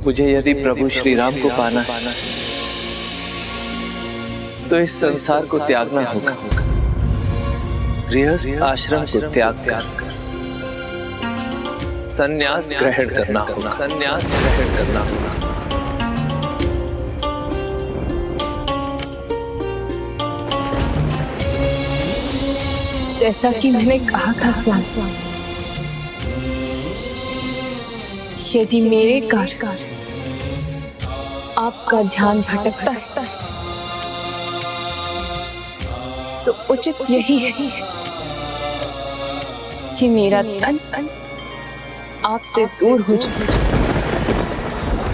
मुझे यदि प्रभु श्री राम को पाना है तो इस संसार को त्यागना होगा, गृहस्थ आश्रम को त्याग कर संन्यास ग्रहण करना होगा, संन्यास ग्रहण करना होगा। जैसा कि मैंने कहा था स्वामी, यदि मेरे कार्य आपका ध्यान भटकता है तो उचित यही है कि मेरा तन आपसे दूर हो जाए,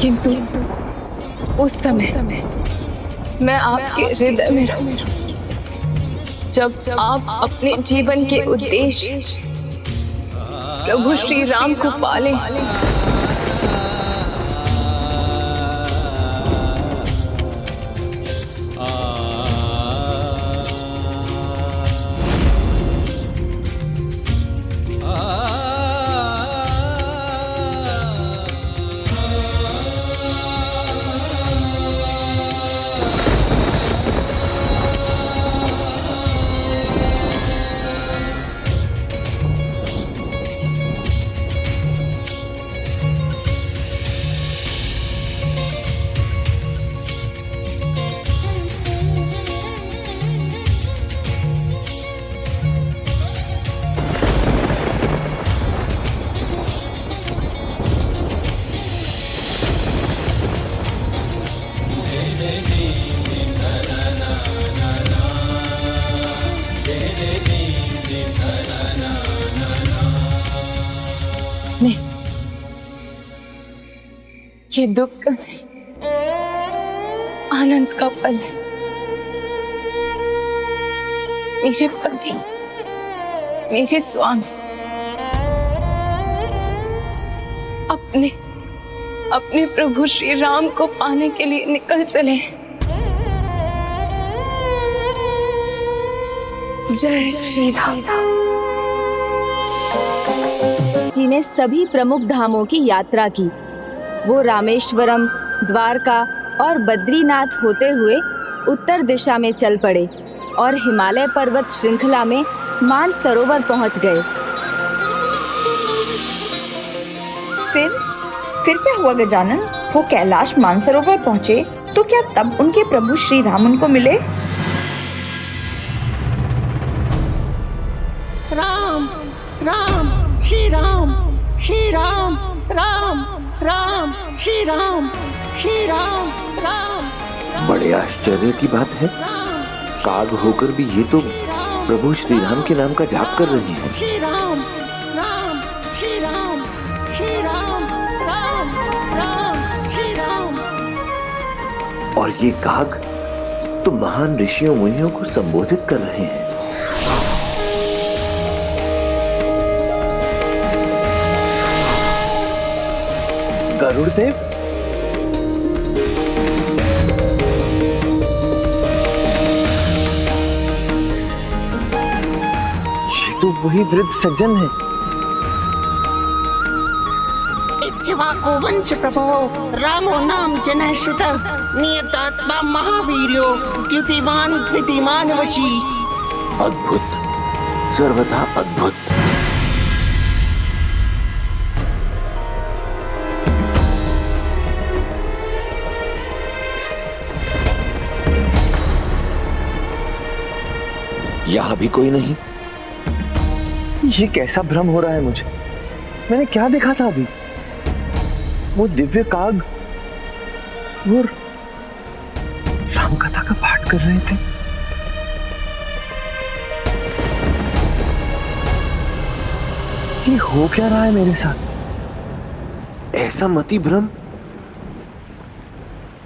किंतु उस समय मैं आपके हृदय में रहूंगी, जब आप अपने जीवन के उद्देश्य प्रभु श्री राम को पालें। नहीं, ये दुख का नहीं, आनंद का पल है। मेरे पति, मेरे स्वामी अपने प्रभु श्री राम को पाने के लिए निकल चले। जय श्री राम। जी ने सभी प्रमुख धामों की यात्रा की। वो रामेश्वरम, द्वारका और बद्रीनाथ होते हुए उत्तर दिशा में चल पड़े और हिमालय पर्वत श्रृंखला में मानसरोवर पहुंच गए। फिर क्या हुआ गजानन? वो कैलाश मानसरोवर पहुंचे तो क्या तब उनके प्रभु श्री राम उनको मिले? राम राम श्री राम, श्री राम राम राम श्री राम, श्री राम राम। बड़े आश्चर्य की बात है, काग होकर भी ये तो प्रभु श्री राम के नाम का जाप कर रही हैं। श्री राम राम, श्री राम, श्री राम राम राम श्री राम। और ये काग तो महान ऋषियों मुनियों को संबोधित कर रहे हैं। गरुड़देव, ये तो वही वृद्ध सज्जन है। इक्ष्वाकु वंश प्रभो रामो नाम जनः श्रुतः, नियतात्मा महावीर्यो द्युतिमान धृतिमान वशी। अद्भुत, सर्वथा अद्भुत। यहाँ भी कोई नहीं। ये कैसा भ्रम हो रहा है मुझे? मैंने क्या देखा था अभी? वो दिव्य काग और राम कथा का पाठ कर रहे थे। ये हो क्या रहा है मेरे साथ? ऐसा मति भ्रम।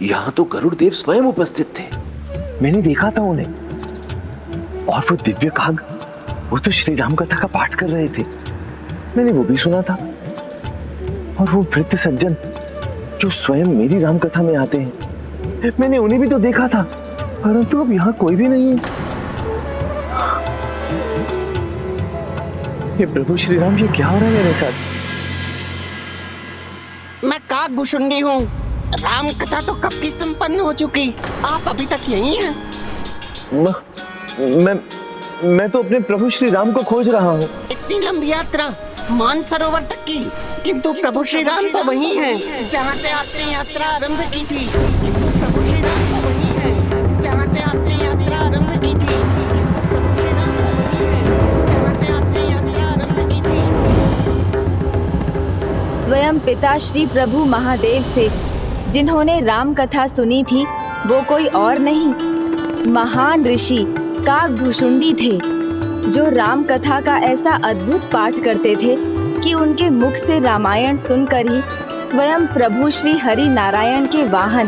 यहाँ तो गरुड़ देव स्वयं उपस्थित थे। मैंने देखा था उन्हें, और वो दिव्य काग, वो तो श्री राम कथा का पाठ कर रहे थे। मैंने वो भी सुना था। और वो वृद्ध सज्जन जो स्वयं मेरी राम कथा में आते हैं, मैंने उन्हें भी तो देखा था, परंतु अब यहाँ कोई भी नहीं है। ये प्रभु श्री राम, ये क्या हो रहा है मेरे साथ? मैं काकभूषुंडी हूँ। राम कथा तो कब की संपन्न हो चुकी, आप अभी तक यहीं हैं। मैं तो अपने प्रभु श्री राम को खोज रहा हूँ। इतनी लंबी यात्रा मानसरोवर तक की, किंतु प्रभु श्री राम तो वहीं हैं जहाँ से आपने यात्रा आरंभ की थी। किंतु प्रभु श्री राम तो वहीं हैं जहाँ से आपने यात्रा आरंभ की थी। किंतु प्रभु श्री राम तो वहीं हैं जहाँ से आपने यात्रा आरंभ की थी। स्वयं पिता श्री प्रभु महादेव से जिन्होंने राम कथा सुनी थी वो कोई और नहीं, महान ऋषि काकभूषुंडी थे, जो राम कथा का ऐसा अद्भुत पाठ करते थे कि उनके मुख से रामायण सुनकर ही स्वयं प्रभु श्री हरि नारायण के वाहन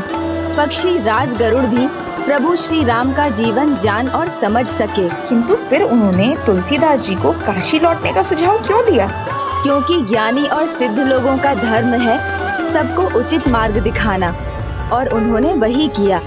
पक्षी राज गरुड़ भी प्रभु श्री राम का जीवन जान और समझ सके। किंतु फिर उन्होंने तुलसीदास जी को काशी लौटने का सुझाव क्यों दिया? क्योंकि ज्ञानी और सिद्ध लोगों का धर्म है सबको उचित मार्ग दिखाना, और उन्होंने वही किया।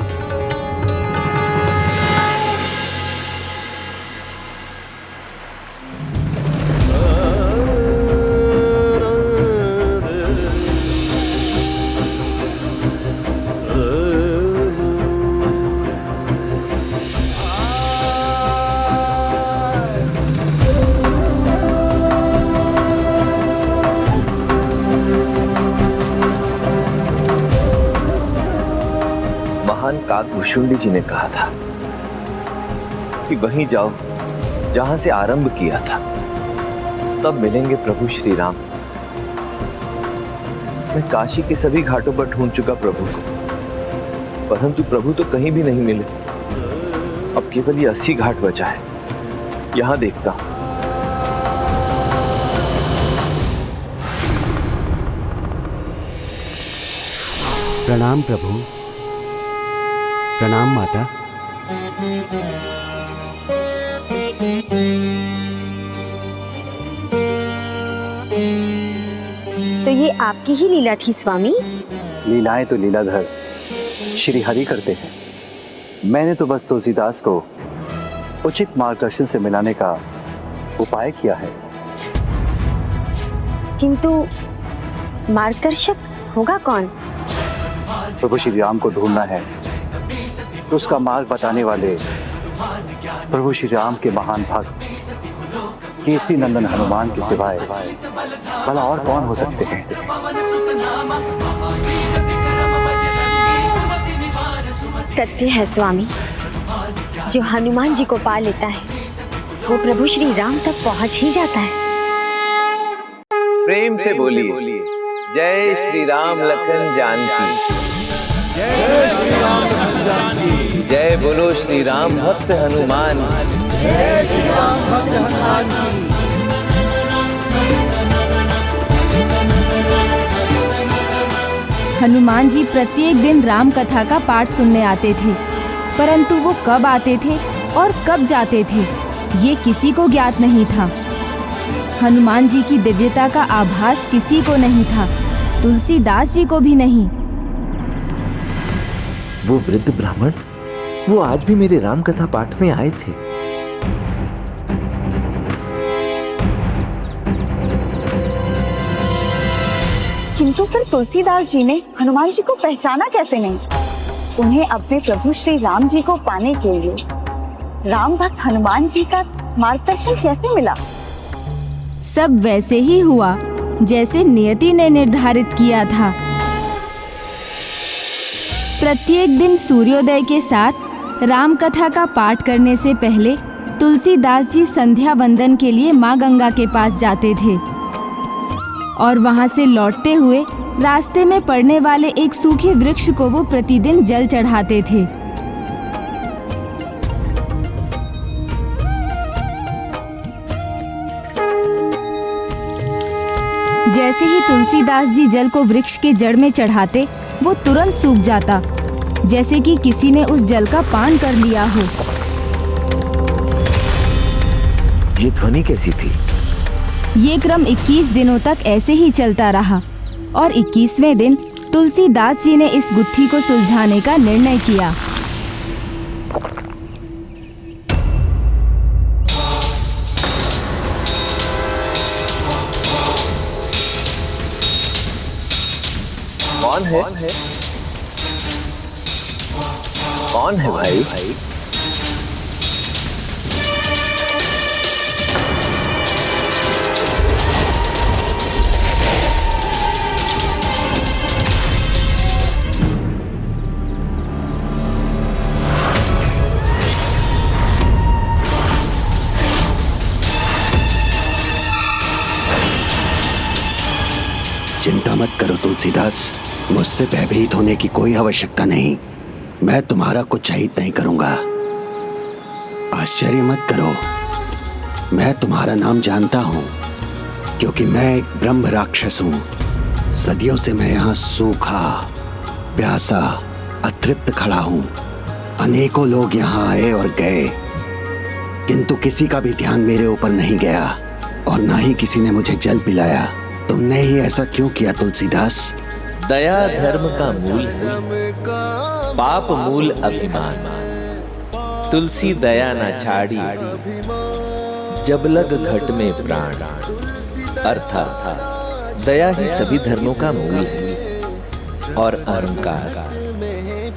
काकभूषुंडी जी ने कहा था कि वहीं जाओ जहां से आरंभ किया था, तब मिलेंगे प्रभु श्री राम। मैं काशी के सभी घाटों पर ढूंढ चुका प्रभु को, परंतु प्रभु तो कहीं भी नहीं मिले। अब केवल ये 80 घाट बचा है, यहां देखता हूं। प्रणाम प्रभु। प्रणाम माता। तो ये आपकी ही लीला थी स्वामी? लीलाएं तो लीलाधर श्री हरि करते हैं। मैंने तो बस तुलसीदास को उचित मार्गदर्शन से मिलाने का उपाय किया है। किंतु मार्गदर्शक होगा कौन? प्रभु श्री राम को ढूंढना है तो उसका मार्ग बताने वाले प्रभु श्री राम के महान भक्त केसरी नंदन हनुमान के सिवाय भला और कौन हो सकते हैं? सत्य है स्वामी, जो हनुमान जी को पा लेता है वो प्रभु श्री राम तक पहुंच ही जाता है। प्रेम से बोलिए जय श्री राम लखन जानकी। जय श्री राम लखन जानकी। जय बोलो श्री राम भक्त हनुमान। जय श्री राम भक्त हनुमान की। हनुमान जी प्रत्येक दिन राम कथा का पाठ सुनने आते थे, परंतु वो कब आते थे और कब जाते थे ये किसी को ज्ञात नहीं था। हनुमान जी की दिव्यता का आभास किसी को नहीं था, तुलसीदास जी को भी नहीं। वो वृद्ध ब्राह्मण, वो आज भी मेरे राम कथा पाठ में आए थे। किंतु फिर तुलसीदास जी ने हनुमान जी को पहचाना कैसे नहीं? उन्हें अपने प्रभु श्री राम जी को पाने के लिए राम भक्त हनुमान जी का मार्गदर्शन कैसे मिला? सब वैसे ही हुआ जैसे नियति ने निर्धारित किया था। प्रत्येक दिन सूर्योदय के साथ राम कथा का पाठ करने से पहले तुलसीदास जी संध्या वंदन के लिए माँ गंगा के पास जाते थे और वहां से लौटते हुए रास्ते में पड़ने वाले एक सूखे वृक्ष को वो प्रतिदिन जल चढ़ाते थे। जैसे ही तुलसीदास जी जल को वृक्ष के जड़ में चढ़ाते वो तुरंत सूख जाता, जैसे कि किसी ने उस जल का पान कर लिया हो। ये ध्वनि कैसी थी? ये क्रम 21 दिनों तक ऐसे ही चलता रहा और 21वें दिन तुलसीदास जी ने इस गुत्थी को सुलझाने का निर्णय किया। कौन है? कौन है भाई? चिंता मत करो तुलसीदास, मुझसे भयभीत होने की कोई आवश्यकता नहीं। मैं तुम्हारा कुछ शहीद नहीं करूंगा। आश्चर्य मत करो, मैं तुम्हारा नाम जानता हूं, क्योंकि मैं एक ब्रह्म राक्षस हूं। सदियों से मैं यहाँ सूखा, प्यासा, अतृप्त खड़ा हूं। अनेकों लोग यहाँ आए और गए, किंतु किसी का भी ध्यान मेरे ऊपर नहीं गया और ना ही किसी ने मुझे जल पिलाया। तुमने ही ऐसा क्यों किया तुलसीदास? दया धर्म का मूल है, पाप मूल अभिमान। तुलसी दया न छाड़ी, जब लग घट में प्राण। अर्थात दया ही सभी धर्मों का मूल है और अहंकार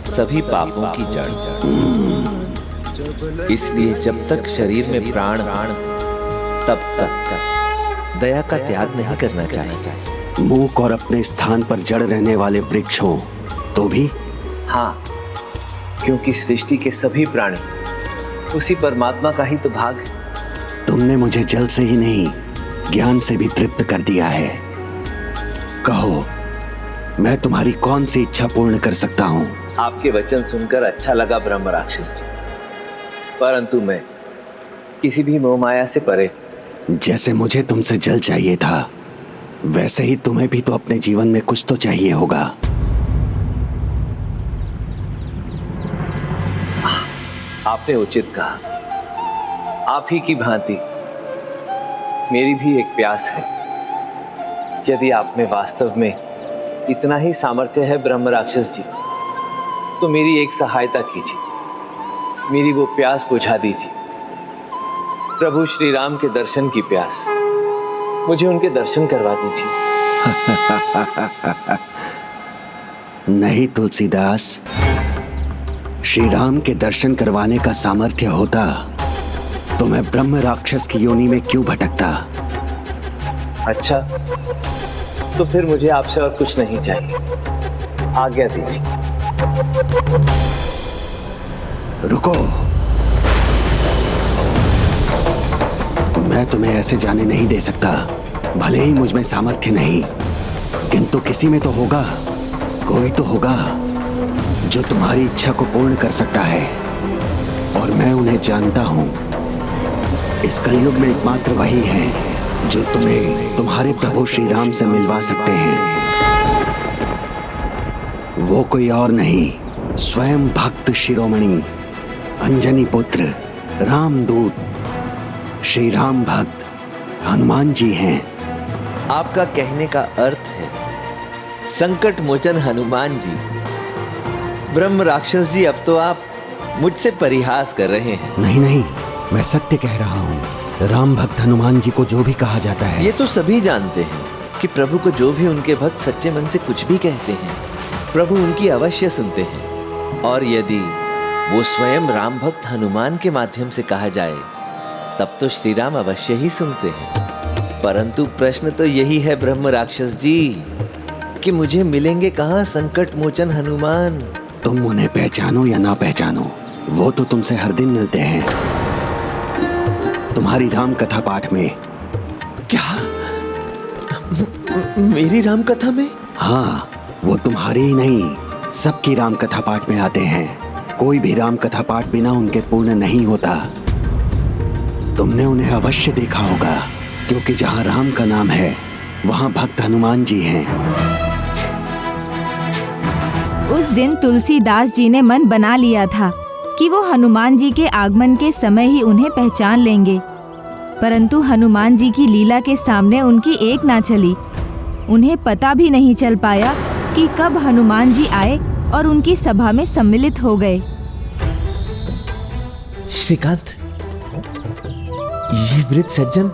सभी पापों की जड़। इसलिए जब तक शरीर में प्राण तब तक दया का त्याग नहीं करना चाहिए। मूक और अपने स्थान पर जड़ रहने वाले वृक्ष हो तो भी? हाँ, क्योंकि सृष्टि के सभी प्राणी उसी परमात्मा का ही तो भाग है। तुमने मुझे जल से ही नहीं, ज्ञान से भी तृप्त कर दिया है। कहो, मैं तुम्हारी कौन सी इच्छा पूर्ण कर सकता हूँ? आपके वचन सुनकर अच्छा लगा ब्रह्म राक्षस जी, परंतु मैं किसी भी मोह माया से परे। जैसे मुझे तुमसे जल चाहिए था, वैसे ही तुम्हें भी तो अपने जीवन में कुछ तो चाहिए होगा। आपने उचित कहा। आप ही की भांति मेरी भी एक प्यास है। यदि आप में वास्तव में इतना ही सामर्थ्य है ब्रह्म राक्षस जी, तो मेरी एक सहायता कीजिए, मेरी वो प्यास बुझा दीजिए। प्रभु श्री राम के दर्शन की प्यास, मुझे उनके दर्शन करवा दीजिए। नहीं तुलसीदास, श्री राम के दर्शन करवाने का सामर्थ्य होता तो मैं ब्रह्म राक्षस की योनि में क्यों भटकता? अच्छा, तो फिर मुझे आपसे और कुछ नहीं चाहिए, आज्ञा दीजिए। रुको, मैं तुम्हें ऐसे जाने नहीं दे सकता। भले ही मुझ में सामर्थ्य नहीं, किंतु किसी में तो होगा, कोई तो होगा जो तुम्हारी इच्छा को पूर्ण कर सकता है, और मैं उन्हें जानता हूं। इस कलयुग में एकमात्र वही है जो तुम्हें तुम्हारे प्रभु श्री राम से मिलवा सकते हैं। वो कोई और नहीं, स्वयं भक्त शिरोमणि, अंजनी पुत्र, रामदूत, श्री राम भक्त हनुमान जी हैं। आपका कहने का अर्थ है संकट मोचन हनुमान जी। ब्रह्म राक्षस जी, अब तो आप मुझसे परिहास कर रहे हैं। नहीं नहीं, मैं सत्य कह रहा हूँ। राम भक्त हनुमान जी को जो भी कहा जाता है, ये तो सभी जानते हैं कि प्रभु को जो भी उनके भक्त सच्चे मन से कुछ भी कहते हैं, प्रभु उनकी अवश्य सुनते हैं। और यदि वो स्वयं राम भक्त हनुमान के माध्यम से कहा जाए, तब तो श्री राम अवश्य ही सुनते हैं। परंतु प्रश्न तो यही है ब्रह्म राक्षस जी कि मुझे मिलेंगे कहाँ संकट मोचन हनुमान? तुम उन्हें पहचानो या ना पहचानो, वो तो तुमसे हर दिन मिलते हैं। तुम्हारी राम कथा पाठ में। क्या? मेरी राम कथा में? हाँ, वो तुम्हारी ही नहीं, सबकी राम कथा पाठ में आते हैं। कोई भी राम कथा पाठ बिना उनके पूर्ण नहीं होता। तुमने उन्हें अवश्य देखा होगा, क्योंकि जहाँ राम का नाम है वहाँ भक्त हनुमान जी हैं। उस दिन तुलसीदास जी ने मन बना लिया था कि वो हनुमान जी के आगमन के समय ही उन्हें पहचान लेंगे, परंतु हनुमान जी की लीला के सामने उनकी एक ना चली। उन्हें पता भी नहीं चल पाया कि कब हनुमान जी आए और उनकी सभा में सम्मिलित हो गए। श्रीकांत, ये वृद्ध सज्जन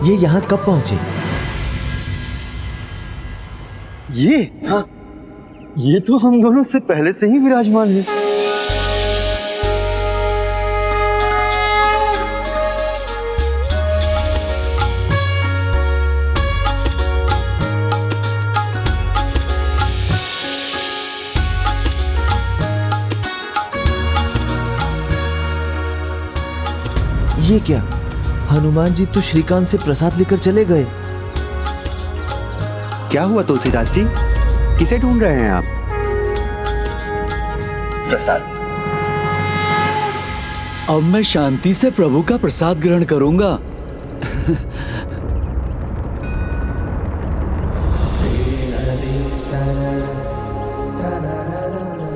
ये यहाँ कब पहुंचे? ये? हाँ, ये तो हम दोनों से पहले से ही विराजमान है। ये क्या, हनुमान जी तो श्रीकांत से प्रसाद लेकर चले गए। क्या हुआ तुलसीदास जी, किसे ढूंढ रहे हैं आप? प्रसाद। अब मैं शांति से प्रभु का प्रसाद ग्रहण करूंगा।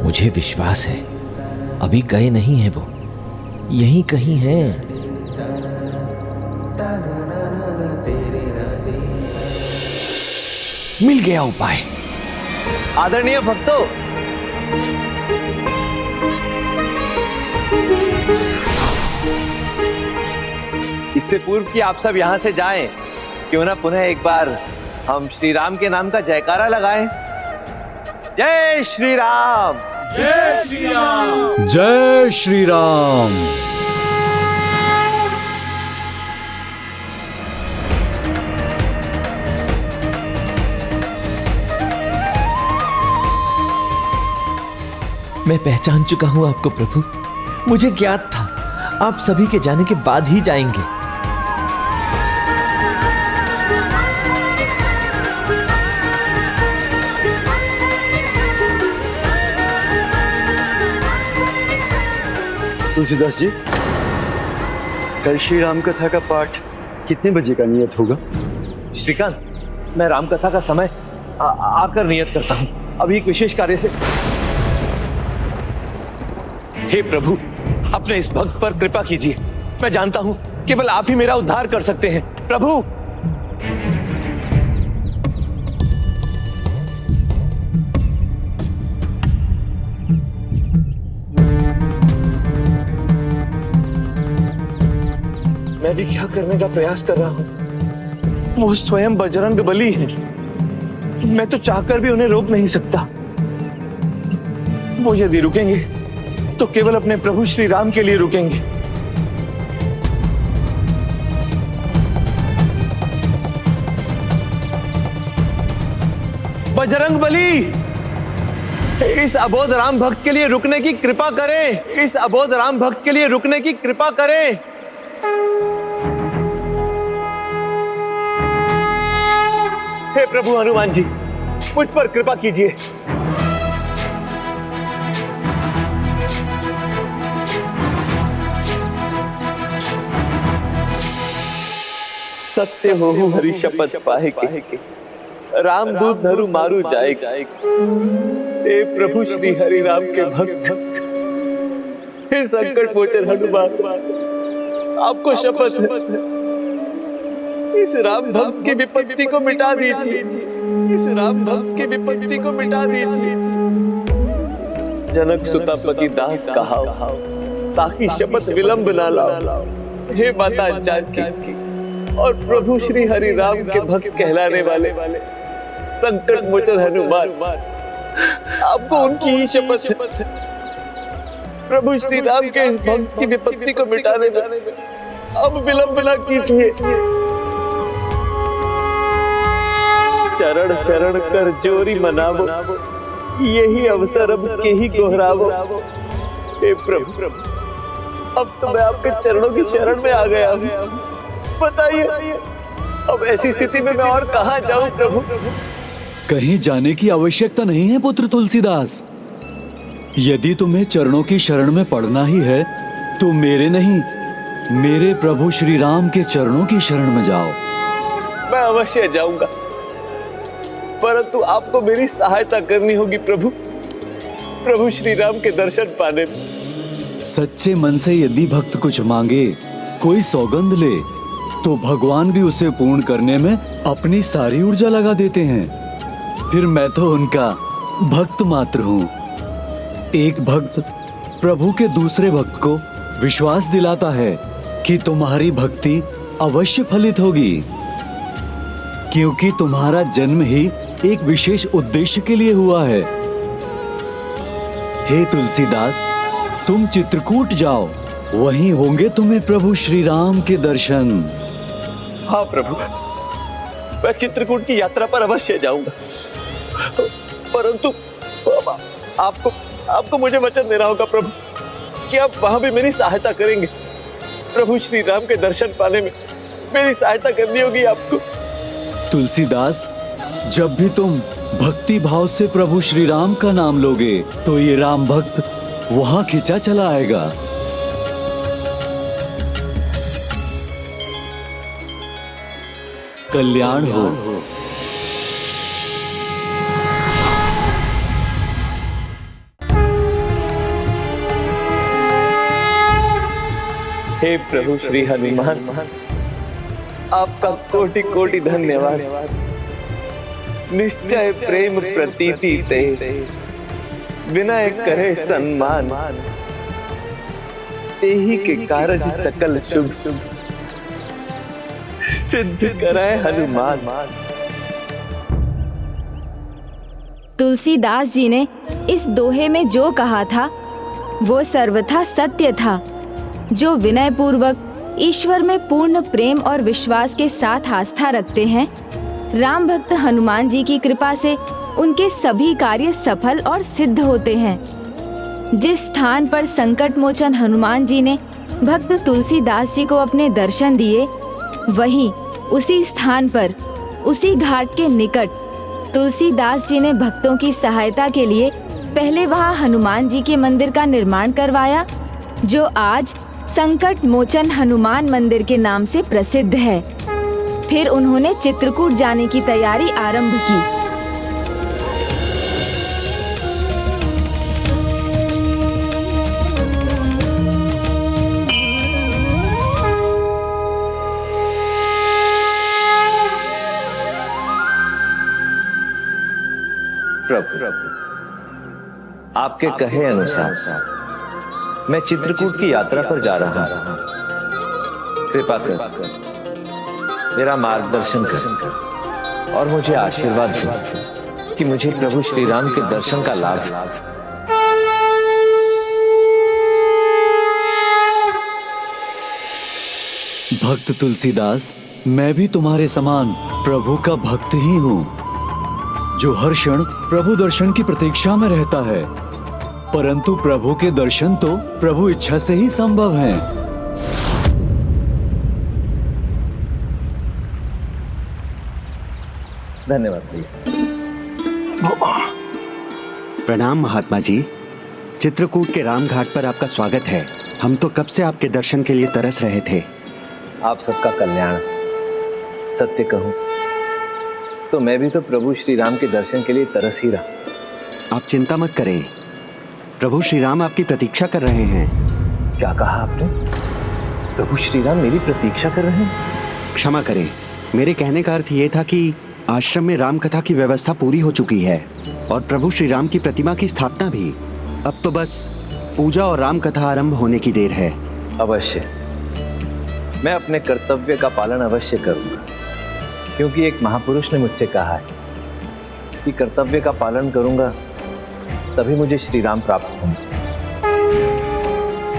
मुझे विश्वास है अभी गए नहीं है, वो यहीं कहीं हैं। मिल गया उपाय। आदरणीय भक्तों, इससे पूर्व कि आप सब यहां से जाएं, क्यों ना पुनः एक बार हम श्री राम के नाम का जयकारा लगाएं। जय श्री राम, जय श्री राम, जय श्री राम। मैं पहचान चुका हूं आपको प्रभु। मुझे ज्ञात था आप सभी के जाने के बाद ही जाएंगे। तुलसीदास जी, कल श्री राम कथा का पाठ कितने बजे का नियत होगा? श्रीकांत, मैं राम कथा का समय आकर नियत करता हूं। अभी एक विशेष कार्य से। हे प्रभु, अपने इस भक्त पर कृपा कीजिए। मैं जानता हूं केवल आप ही मेरा उद्धार कर सकते हैं। प्रभु, मैं भी क्या करने का प्रयास कर रहा हूं। वो स्वयं बजरंग बली है। मैं तो चाहकर भी उन्हें रोक नहीं सकता। वो यदि रुकेंगे तो केवल अपने प्रभु श्री राम के लिए रुकेंगे। बजरंग बली, इस अबोध राम भक्त के लिए रुकने की कृपा करें। इस अबोध राम भक्त के लिए रुकने की कृपा करें। हे प्रभु हनुमान जी, मुझ पर कृपा कीजिए। सत्य हो हरि शपथ पाए के, राम दूत धरु मारू जाए। हे प्रभु श्री हरि राम के भक्त, हे संकट मोचन हनुमान, आपको शपथ है, इस राम भक्त की विपत्ति को मिटा दीजिए। इस राम भक्त की विपत्ति को मिटा दीजिए। जनक सुता पति दास कहाओ, ताकि शपथ विलंब ना लाओ। हे माता जानकी और प्रभु श्री हरि राम के भक्त कहलाने वाले संकट मोचन हनुमान, आपको उनकी ही शपथ है। प्रभु श्री राम के इस भक्त की विपत्ति को मिटाने में अब विलंब न कीजिए। चरण शरण कर जोरी मनावो, यही अवसर अब के ही गोहरावो। हे प्रभु, अब तो मैं आपके चरणों की शरण में आ गया हूँ। बताइए, अब ऐसी स्थिति में मैं और कहां जाऊं प्रभु? कहीं जाने की आवश्यकता नहीं है पुत्र तुलसीदास। यदि तुम्हें चरणों की शरण में पड़ना ही है तो मेरे नहीं, मेरे प्रभु श्री राम के चरणों की शरण में जाओ। मैं अवश्य जाऊंगा, परंतु आपको मेरी सहायता करनी होगी प्रभु, प्रभु श्री राम के दर्शन पाने में। सच्चे मन से यदि भक्त कुछ मांगे, कोई सौगंध ले, तो भगवान भी उसे पूर्ण करने में अपनी सारी ऊर्जा लगा देते हैं। फिर मैं तो उनका भक्त मात्र हूँ। एक भक्त प्रभु के दूसरे भक्त को विश्वास दिलाता है कि तुम्हारी भक्ति अवश्य फलित होगी, क्योंकि तुम्हारा जन्म ही एक विशेष उद्देश्य के लिए हुआ है। हे तुलसीदास, तुम चित्रकूट जाओ, वहीं होंगे तुम्हें प्रभु श्री राम के दर्शन। हाँ प्रभु, मैं चित्रकूट की यात्रा पर अवश्य जाऊंगा, परंतु आपको मुझे वचन देना होगा प्रभु कि आप वहां भी मेरी सहायता करेंगे। प्रभु श्री राम के दर्शन पाने में मेरी सहायता करनी होगी आपको। तुलसीदास, जब भी तुम भक्ति भाव से प्रभु श्री राम का नाम लोगे तो ये राम भक्त वहां खिंचा चला आएगा। कल्याण हो। हे प्रभु श्री हनुमान, आपका कोटि कोटि धन्यवाद। निश्चय प्रेम प्रतीति ते, विनय करे सम्मान, तेहि के कारज सकल शुभ, सिद्ध कराए हनुमान। तुलसीदास जी ने इस दोहे में जो कहा था वो सर्वथा सत्य था। जो विनय पूर्वक ईश्वर में पूर्ण प्रेम और विश्वास के साथ आस्था रखते हैं, राम भक्त हनुमान जी की कृपा से उनके सभी कार्य सफल और सिद्ध होते हैं। जिस स्थान पर संकट मोचन हनुमान जी ने भक्त तुलसीदास जी को अपने दर्शन दिए, वहीं उसी स्थान पर, उसी घाट के निकट तुलसीदास जी ने भक्तों की सहायता के लिए पहले वहां हनुमान जी के मंदिर का निर्माण करवाया, जो आज संकट मोचन हनुमान मंदिर के नाम से प्रसिद्ध है। फिर उन्होंने चित्रकूट जाने की तैयारी आरंभ की। प्रभु, आपके कहे अनुसार मैं चित्रकूट की यात्रा पर जा रहा हूं। कृपा कर मेरा मार्गदर्शन कर और मुझे आशीर्वाद दो कि मुझे प्रभु श्री राम के दर्शन का लाभ। भक्त तुलसीदास, मैं भी तुम्हारे समान प्रभु का भक्त ही हूँ, जो हर क्षण प्रभु दर्शन की प्रतीक्षा में रहता है। परंतु प्रभु के दर्शन तो प्रभु इच्छा से ही संभव हैं। धन्यवाद भैया। प्रणाम महात्मा जी। चित्रकूट के राम घाट पर आपका स्वागत है। हम तो कब से आपके दर्शन के लिए तरस रहे थे। आप सबका कल्याण। सत्य कहूं तो मैं भी तो प्रभु श्री राम के दर्शन के लिए तरस ही रहा। आप चिंता मत करें, प्रभु श्री राम आपकी प्रतीक्षा कर रहे हैं। क्या कहा आपने? प्रभु श्री राम मेरी प्रतीक्षा कर रहे हैं? क्षमा करें, मेरे कहने का अर्थ ये था कि आश्रम में राम कथा की व्यवस्था पूरी हो चुकी है और प्रभु श्री राम की प्रतिमा की स्थापना भी। अब तो बस पूजा और राम कथा आरंभ होने की देर है। अवश्य, मैं अपने कर्तव्य का पालन अवश्य करूंगा, क्योंकि एक महापुरुष ने मुझसे कहा है कि कर्तव्य का पालन करूंगा तभी मुझे श्री राम प्राप्त होंगे।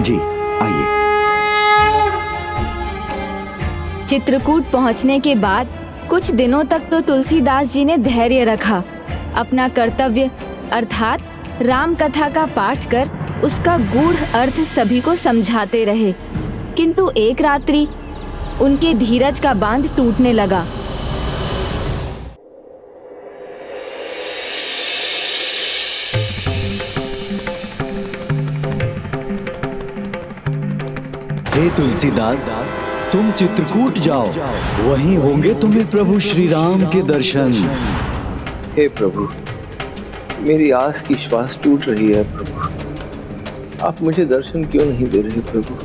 जी आइए। चित्रकूट पहुंचने के बाद कुछ दिनों तक तो तुलसीदास जी ने धैर्य रखा। अपना कर्तव्य अर्थात राम कथा का पाठ कर उसका गूढ़ अर्थ सभी को समझाते रहे, किंतु एक रात्रि उनके धीरज का बांध टूटने लगा। हे तुलसीदास, तुम चित्रकूट जाओ, वहीं होंगे तुम्हें प्रभु श्री राम के दर्शन। हे प्रभु, मेरी आस की श्वास टूट रही है प्रभु, आप मुझे दर्शन क्यों नहीं दे रहे प्रभु?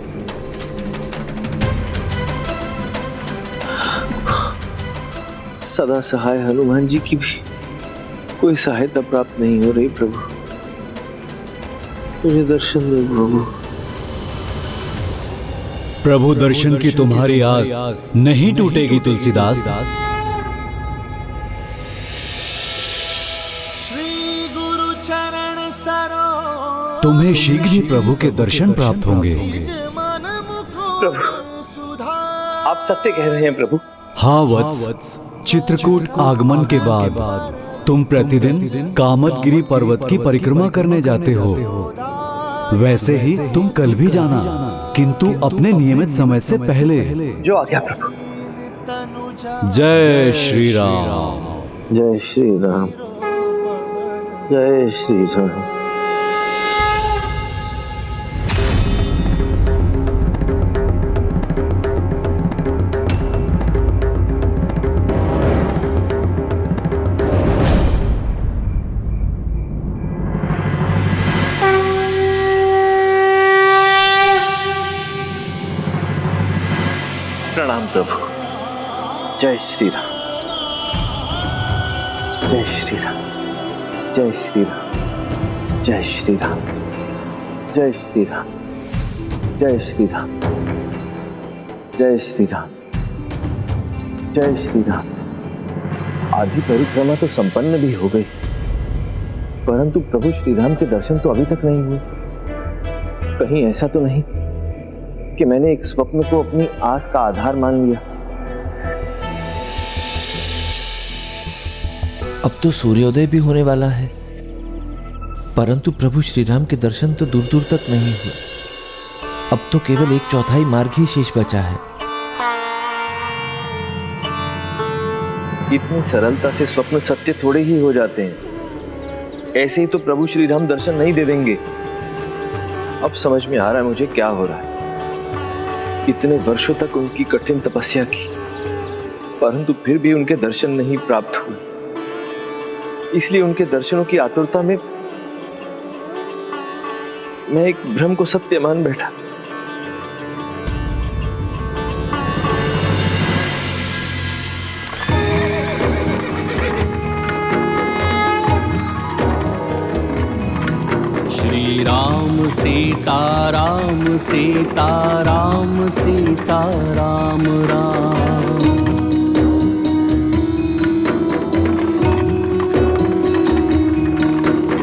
सदा सहाय हनुमान जी की भी कोई सहायता प्राप्त नहीं हो रही प्रभु, मुझे दर्शन दो प्रभु। प्रभु दर्शन की तुम्हारी आस नहीं टूटेगी तुलसीदास। श्री गुरु चरण सरोज तुम्हें शीघ्र ही प्रभु के दर्शन प्राप्त होंगे। प्रभु, आप सत्य कह रहे हैं प्रभु। हाँ वत्स, चित्रकूट आगमन के बाद तुम प्रतिदिन कामतगिरी पर्वत की परिक्रमा करने जाते हो। वैसे ही तुम कल भी जाना, किंतु अपने नियमित समय से पहले। जो आ गया प्रभु। जय श्री राम। जय श्री राम। जय श्री राम। प्रणाम प्रभु। जय श्री राम। जय श्री राम। जय श्री राम। जय श्री राम। जय श्री राम। जय श्री राम। जय श्री राम। जय श्री राम। आधी परिक्रमा तो संपन्न भी हो गई, परंतु प्रभु श्री राम के दर्शन तो अभी तक नहीं हुए। कहीं ऐसा तो नहीं कि मैंने एक स्वप्न को अपनी आस का आधार मान लिया। अब तो सूर्योदय भी होने वाला है, परंतु प्रभु श्री राम के दर्शन तो दूर दूर तक नहीं हुए। अब तो केवल 1/4 मार्ग ही शेष बचा है। इतनी सरलता से स्वप्न सत्य थोड़े ही हो जाते हैं। ऐसे ही तो प्रभु श्री राम दर्शन नहीं दे देंगे। अब समझ में आ रहा है मुझे क्या हो रहा है। इतने वर्षों तक उनकी कठिन तपस्या की, परंतु फिर भी उनके दर्शन नहीं प्राप्त हुए। इसलिए उनके दर्शनों की आतुरता में मैं एक भ्रम को सत्य मान बैठा। श्री राम सीता राम सीता राम सीता राम राम।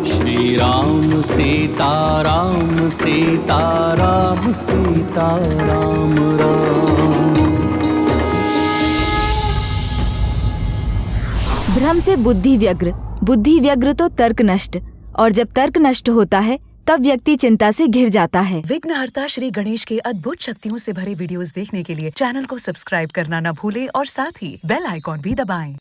श्री राम सीता राम सीता राम सीता राम राम। भ्रम से बुद्धि व्यग्र, बुद्धि व्यग्र तो तर्क नष्ट, और जब तर्क नष्ट होता है तब व्यक्ति चिंता से घिर जाता है। विघ्नहर्ता श्री गणेश के अद्भुत शक्तियों से भरे वीडियोस देखने के लिए चैनल को सब्सक्राइब करना न भूलें और साथ ही बेल आइकॉन भी दबाएं।